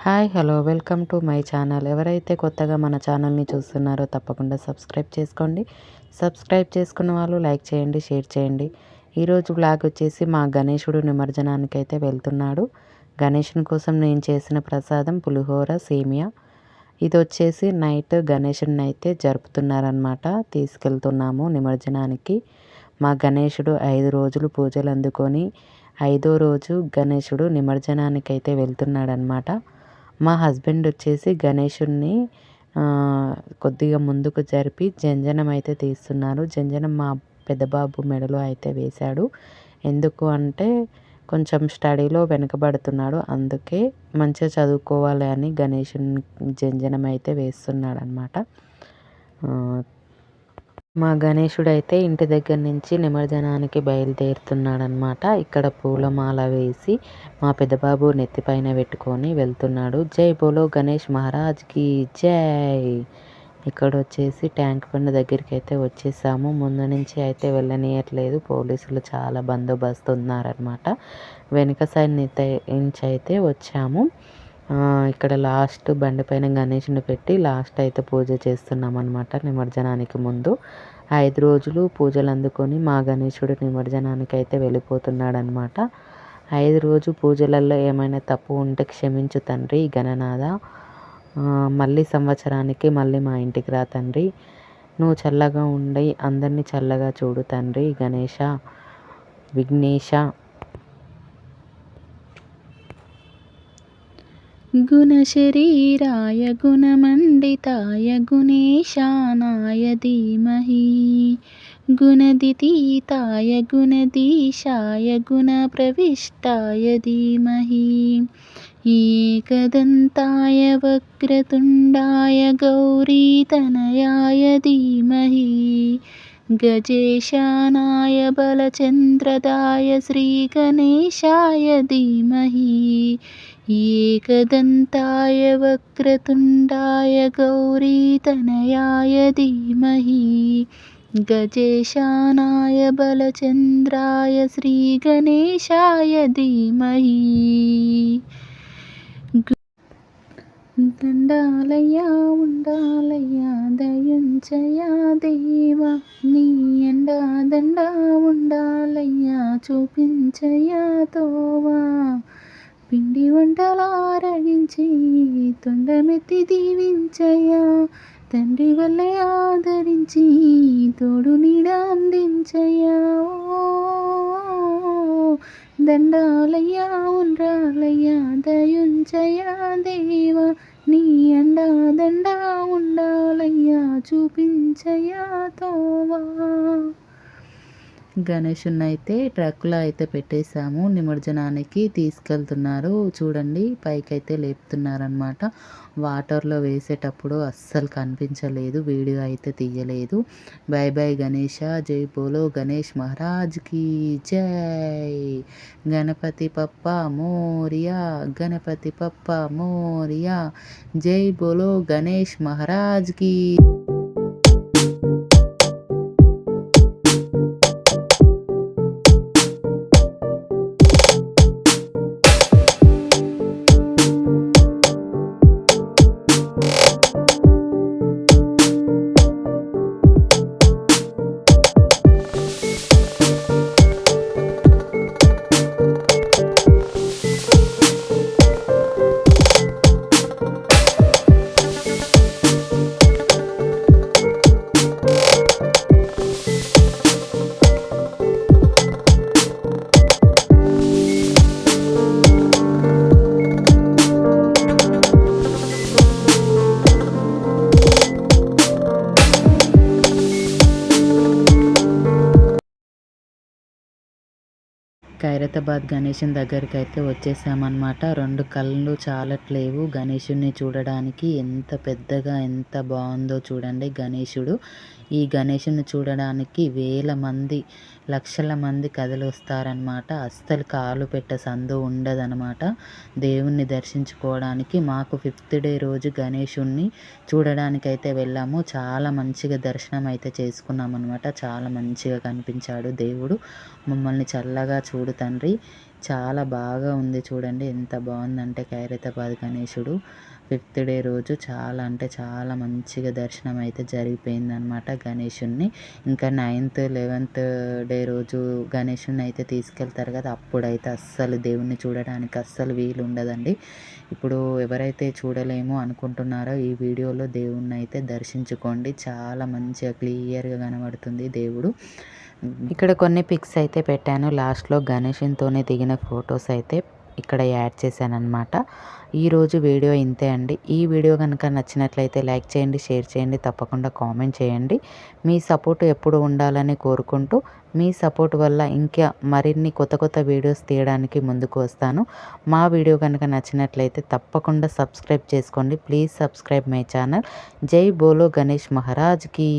Hi hello welcome to my channel. ఎవరైతే కొత్తగా మన ఛానల్ని చూస్తున్నారో తప్పకుండా సబ్స్క్రైబ్ చేసుకోండి. సబ్స్క్రైబ్ చేసుకున్న వాళ్ళు లైక్ చేయండి, షేర్ చేయండి. ఈరోజు బ్లాగ్ వచ్చేసి మా గణేశుడు నిమజ్జనానికి అయితే వెళ్తున్నాడు. గణేశుని కోసం నేను చేసిన ప్రసాదం పులిహోర సేమియా. ఇది వచ్చేసి నైట్ గణేశుడిని అయితే జరుపుతున్నారనమాట. తీసుకెళ్తున్నాము నిమజ్జనానికి. మా గణేశుడు 5 రోజులు పూజలు అందుకొని 5వ రోజు గణేశుడు నిమజ్జనానికి అయితే వెళ్తున్నాడనమాట. మా హస్బెండ్ వచ్చేసి గణేశుడిని కొద్దిగా ముందుకు జరిపి జంజనం అయితే తీస్తున్నారు. జంజనం మా పెద్ద బాబు మెడలో అయితే వేశాడు. ఎందుకు అంటే కొంచెం స్టడీలో వెనుకబడుతున్నాడు. అందుకే మంచిగా చదువుకోవాలి అని గణేశుని జంజనం అయితే వేస్తున్నాడు అనమాట. మా గణేశుడైతే ఇంటి దగ్గర నుంచి నిమజ్జనానికి బయలుదేరుతున్నాడనమాట. ఇక్కడ పూలమాల వేసి మా పెద్దబాబు నెత్తిపైన పెట్టుకొని వెళ్తున్నాడు. జై బోలో గణేష్ మహారాజ్కి జై. ఇక్కడ వచ్చేసి ట్యాంక్ బండ్ దగ్గరికి అయితే వచ్చేసాము. ముందు నుంచి అయితే వెళ్ళనీయట్లేదు, పోలీసులు చాలా బందోబస్తు ఉన్నారనమాట. వెనుక సైడ్ నుంచి అయితే వచ్చాము. ఇక్కడ లాస్ట్ బండి పైన గణేషుని పెట్టి లాస్ట్ అయితే పూజ చేస్తున్నాం అనమాట. నిమజ్జనానికి ముందు 5 రోజులు పూజలు అందుకొని మా గణేశుడు నిమజ్జనానికి అయితే వెళ్ళిపోతున్నాడు అనమాట. 5 రోజు పూజలలో ఏమైనా తప్పు ఉంటే క్షమించు తండ్రి గణనాథ. మళ్ళీ సంవత్సరానికి మళ్ళీ మా ఇంటికి రా తండ్రి. నువ్వు చల్లగా ఉండి అందరినీ చల్లగా చూడు తండ్రి గణేష విఘ్నేశ. गुणशरीराय गुणमण्डिताय गुणेशानाय धीमहि गुणदितीताय गुणधीशाय गुणप्रविष्टाय धीमहि एकदन्ताय वक्रतुण्डाय गौरीतनयाय धीमहि गजेशानाय बलचन्द्रदाय श्रीगणेशाय धीमहि एकदन्ताय वक्रतुण्डाय गौरीतनयाय धीमहि गजेशानाय बलचन्द्राय श्रीगणेशाय धीमहि. దండాలయ్యా ఉండాలయ్యా దయించయా దేవా, నీ ఎండా దండా ఉండాలయ్యా చూపించయా తోవా. పిండి వంటలారగించి తొండమెత్తి దీవించయా, తండ్రి వల్లే ఆదరించి తోడు నీడ అందించయా. దండాలయ్యా ఉండాలయ్యా దయుంచయా దేవా, నీ అండా దండా ఉండాలయ్యా చూపించయా తోవా. గణేశుని అయితే ట్రక్కులో అయితే పెట్టేశాము. నిమజ్జనానికి తీసుకెళ్తున్నారు. చూడండి పైకైతే లేపుతున్నారనమాట. వాటర్లో వేసేటప్పుడు అస్సలు కనిపించలేదు, వీడియో అయితే తీయలేదు. బై బై గణేష, జై బోలో గణేష్ మహారాజ్కి జై. గణపతి పప్ప మోరియా, గణపతి పప్ప మోరియా, జై బోలో గణేష్ మహారాజ్కి. ఖైరతాబాద్ గణేశుని దగ్గరికి అయితే వచ్చేసామన్నమాట. 2 కళ్ళు చాలట్లేవు గణేశుడిని చూడడానికి. ఎంత పెద్దగా ఎంత బాగుందో చూడండి గణేశుడు. ఈ గణేశుని చూడడానికి వేల మంది లక్షల మంది కథలు వస్తారనమాట. అస్సలు కాలు పెట్ట సందు ఉండదనమాట దేవుణ్ణి దర్శించుకోవడానికి. మాకు 5th డే రోజు గణేశుణ్ణి చూడడానికి అయితే వెళ్ళాము. చాలా మంచిగా దర్శనం అయితే చేసుకున్నాం అనమాట. చాలా మంచిగా కనిపించాడు దేవుడు. మమ్మల్ని చల్లగా చూడు తండ్రి. చాలా బాగా ఉంది చూడండి. ఎంత బాగుందంటే ఖైరతాబాద్ గణేశుడు 5th డే రోజు చాలా అంటే చాలా మంచిగా దర్శనం అయితే జరిగిపోయిందనమాట గణేశుడిని. ఇంకా 9th 11th డే రోజు గణేశుడిని అయితే తీసుకెళ్తారు కదా, అప్పుడైతే అస్సలు దేవుణ్ణి చూడడానికి అస్సలు వీలు ఉండదండి. ఇప్పుడు ఎవరైతే చూడలేము అనుకుంటున్నారో ఈ వీడియోలో దేవుణ్ణి అయితే దర్శించుకోండి. చాలా మంచిగా క్లియర్గా కనబడుతుంది దేవుడు. ఇక్కడ కొన్ని పిక్స్ అయితే పెట్టాను. లాస్ట్లో గణేషునితోనే దిగిన ఫొటోస్ అయితే ఇక్కడ యాడ్ చేశానన్నమాట. ఈరోజు వీడియో ఇంతే అండి. ఈ వీడియో కనుక నచ్చినట్లయితే లైక్ చేయండి, షేర్ చేయండి, తప్పకుండా కామెంట్ చేయండి. మీ సపోర్ట్ ఎప్పుడు ఉండాలని కోరుకుంటూ, మీ సపోర్ట్ వల్ల ఇంకా మరిన్ని కొత్త కొత్త వీడియోస్ తీయడానికి ముందుకు వస్తాను. మా వీడియో కనుక నచ్చినట్లయితే తప్పకుండా సబ్స్క్రైబ్ చేసుకోండి. Please subscribe my channel. జై బోలో గణేష్ మహారాజ్కి.